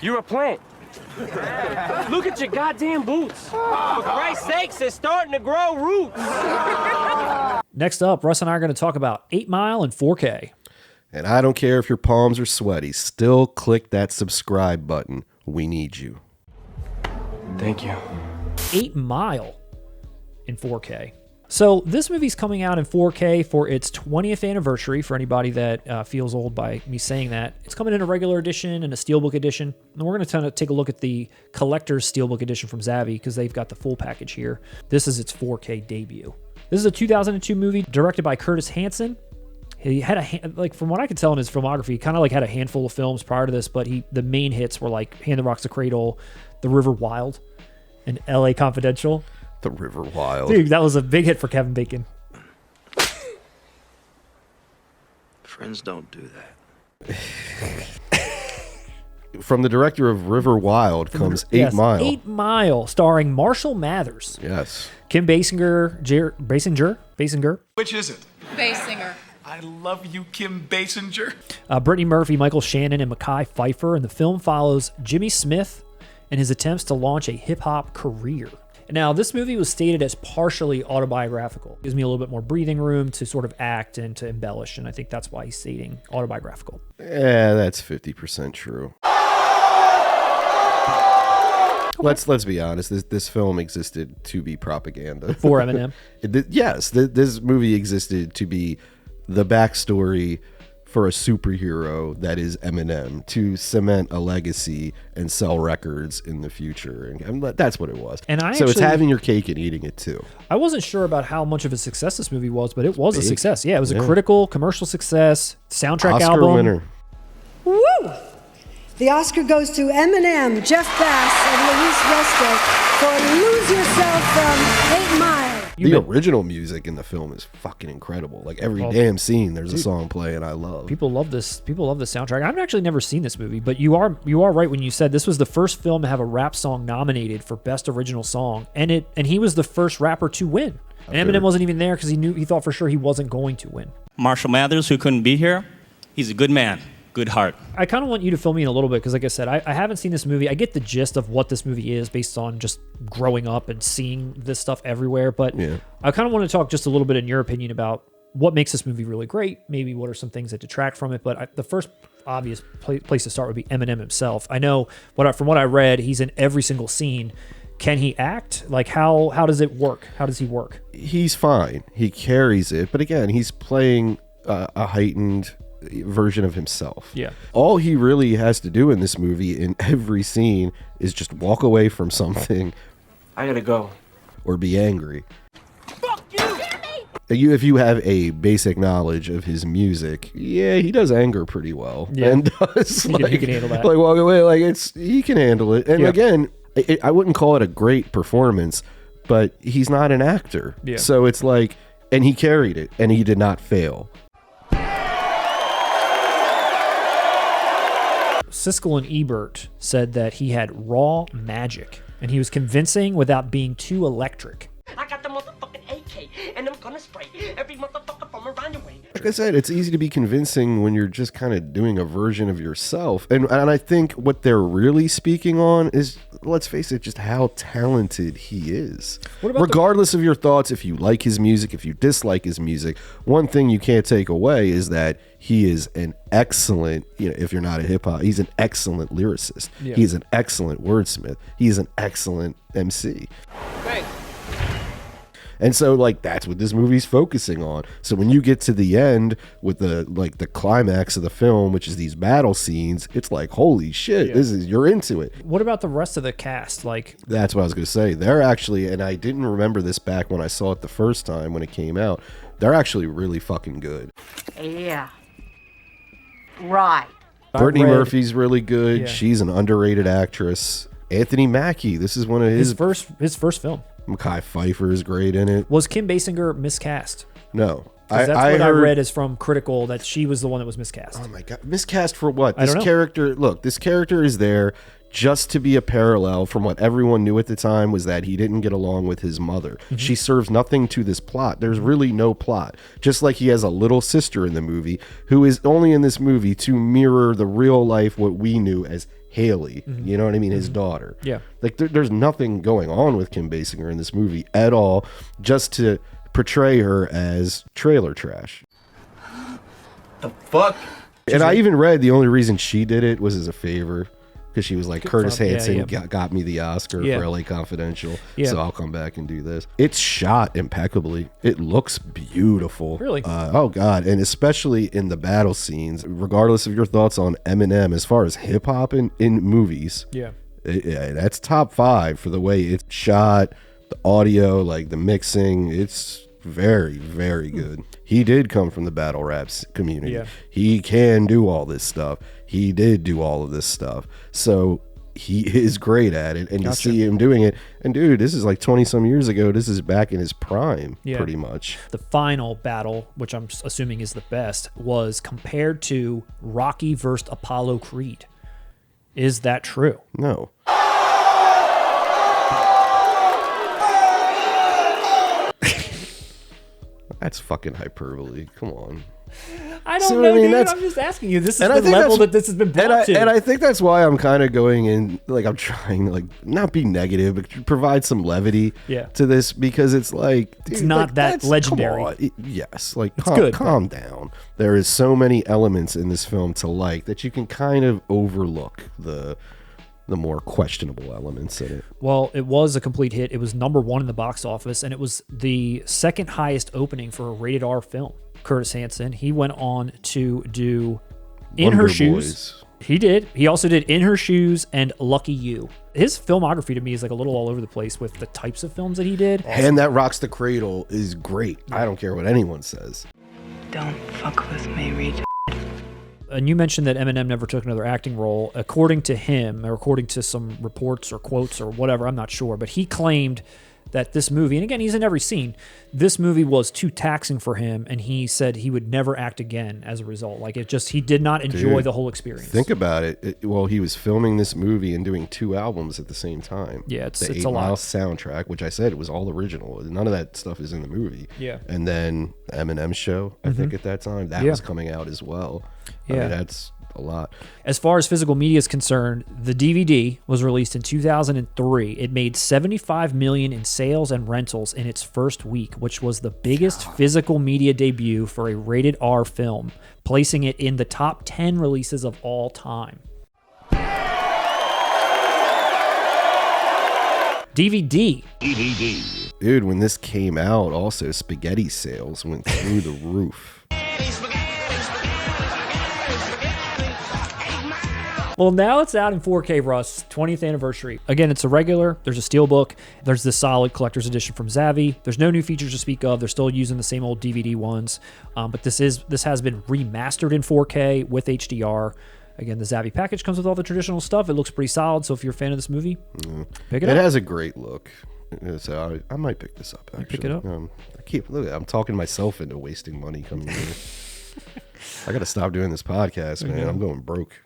You're a plant. Look at your goddamn boots. For Christ's sakes, it's starting to grow roots. Next up, Russ and I are going to talk about 8 Mile and 4K. And I don't care if your palms are sweaty, still click that subscribe button. We need you. Thank you. 8 Mile in 4K. So this movie's coming out in 4K for its 20th anniversary, for anybody that feels old by me saying that. It's coming in a regular edition and a Steelbook edition. And we're going to take a look at the collector's Steelbook edition from Zavvi because they've got the full package here. This is its 4K debut. This is a 2002 movie directed by Curtis Hanson. He had from what I could tell in his filmography, he kind of had a handful of films prior to this, but the main hits were like Hand That Rocks the Cradle, The River Wild, and LA Confidential. The River Wild. Dude, that was a big hit for Kevin Bacon. Friends don't do that. From the director of River Wild comes 8 Mile. 8 Mile, starring Marshall Mathers. Yes. Kim Basinger. Which is it? Basinger. I love you, Kim Basinger. Brittany Murphy, Michael Shannon, and Mekhi Phifer. And the film follows Jimmy Smith and his attempts to launch a hip-hop career. Now, this movie was stated as partially autobiographical. It gives me a little bit more breathing room to sort of act and to embellish, and I think that's why he's stating autobiographical. Yeah, that's 50% true. Okay. Let's be honest. This film existed to be propaganda. For Eminem? Yes, this movie existed to be the backstory for a superhero that is Eminem, to cement a legacy and sell records in the future. And that's what it was. So it's having your cake and eating it too. I wasn't sure about how much of a success this movie was, but it was a success. Yeah, it was a critical, commercial success, soundtrack Oscar album. winner. Woo! The Oscar goes to Eminem, Jeff Bass, and Luis Reste for Lose Yourself from 8 Mile. The original music in the film is fucking incredible. Like every damn scene, there's a song playing I love. People love this. People love the soundtrack. I've actually never seen this movie, but you are right when you said this was the first film to have a rap song nominated for Best Original Song, and he was the first rapper to win. And Eminem wasn't even there because he thought for sure he wasn't going to win. Marshall Mathers, who couldn't be here, he's a good man. Good heart. I kind of want you to fill me in a little bit because, like I said, I haven't seen this movie. I get the gist of what this movie is based on just growing up and seeing this stuff everywhere. But I kind of want to talk just a little bit in your opinion about what makes this movie really great. Maybe what are some things that detract from it. But the first obvious place to start would be Eminem himself. I know from what I read, he's in every single scene. Can he act? Like how does it work? How does he work? He's fine. He carries it. But again, he's playing a heightened version of himself. Yeah. All he really has to do in this movie in every scene is just walk away from something. I gotta go. Or be angry. Fuck you! If you have a basic knowledge of his music, yeah, he does anger pretty well. Yeah. And does he can handle that. Like walk away, like he can handle it. And again, I wouldn't call it a great performance, but he's not an actor. Yeah. So it's like, and he carried it, and he did not fail. Siskel and Ebert said that he had raw magic, and he was convincing without being too electric. I got the motherfucking AK, and I'm gonna spray every motherfucker from around your way. Like I said, it's easy to be convincing when you're just kind of doing a version of yourself. And I think what they're really speaking on is, let's face it, just how talented he is. Regardless of your thoughts, if you like his music, if you dislike his music, one thing you can't take away is that he is an excellent, if you're not a hip hop, he's an excellent lyricist. Yeah. He's an excellent wordsmith. He's an excellent MC. Hey. And so, that's what this movie's focusing on. So when you get to the end with the climax of the film, which is these battle scenes, it's like, holy shit, you're into it. What about the rest of the cast? That's what I was going to say. They're actually, and I didn't remember this back when I saw it the first time when it came out, they're actually really fucking good. Yeah. Right. Brittany Murphy's really good. Yeah. She's an underrated actress. Anthony Mackie, this is one of his first film. Mekhi Phifer is great in it. Was Kim Basinger miscast? No. That's what I read is from Critical, that she was the one that was miscast. Oh my God. Miscast for what? I don't know. This character is there just to be a parallel from what everyone knew at the time was that he didn't get along with his mother. She serves nothing to this plot. There's really no plot. Just like he has a little sister in the movie who is only in this movie to mirror the real life, what we knew as Haley. You know what I mean? His daughter. Yeah. Like there's nothing going on with Kim Basinger in this movie at all, just to portray her as trailer trash. The fuck? And I even read the only reason she did it was as a favor. Because she was like, Curtis Hanson got me the Oscar for LA Confidential, so I'll come back and do this. It's shot impeccably. It looks beautiful. Really? Oh, God. And especially in the battle scenes, regardless of your thoughts on Eminem, as far as hip-hop in movies, that's top 5 for the way it's shot, the audio, like the mixing. It's very, very good. He did come from the battle raps community. He can do all this stuff. He did do all of this stuff. So he is great at it. And to see him doing it, and dude, this is like 20 some years ago. This is back in his prime, pretty much. The final battle, which I'm assuming is the best, was compared to Rocky versus Apollo Creed. Is that true? No. That's fucking hyperbole. Come on. I don't know, dude. I'm just asking you. This is the level that this has been brought to. And I think that's why I'm kind of going in, like, I'm trying to, like, not be negative, but provide some levity to this, because it's like, dude, it's not like, that legendary. Yes, like, it's calm down. There is so many elements in this film to like that you can kind of overlook the more questionable elements in it. Well, it was a complete hit. It was #1 in the box office, and it was the second highest opening for a rated R film. Curtis Hanson, he went on to do In Wonder Her Boys. Shoes. He did. He also did In Her Shoes and Lucky You. His filmography to me is like a little all over the place with the types of films that he did. And That Rocks the Cradle is great. I don't care what anyone says. Don't fuck with me, Rita. And you mentioned that Eminem never took another acting role. According to him, or according to some reports or quotes or whatever, I'm not sure, but he claimed that this movie, and again, he's in every scene, this movie was too taxing for him, and he said he would never act again as a result. Like, he did not enjoy the whole experience. Think about it. Well, he was filming this movie and doing 2 albums at the same time. Yeah, it's the 8 a lot. Mile soundtrack, which I said was all original. None of that stuff is in the movie. Yeah. And then Eminem's show, I think at that time, that was coming out as well. I mean, that's a lot. As far as physical media is concerned, the DVD was released in 2003. It made $75 million in sales and rentals in its first week, which was the biggest physical media debut for a rated R film, placing it in the top 10 releases of all time. DVD. Dude, when this came out, also spaghetti sales went through the roof. Well, now it's out in 4K, Russ. 20th anniversary. Again, it's a regular. There's a Steelbook. There's this solid collector's edition from Zavvi. There's no new features to speak of. They're still using the same old DVD ones. But this has been remastered in 4K with HDR. Again, the Zavvi package comes with all the traditional stuff. It looks pretty solid. So if you're a fan of this movie, pick it up. It has a great look. So I might pick this up, actually. Pick it up. I'm talking myself into wasting money coming here. I got to stop doing this podcast, man. I'm going broke.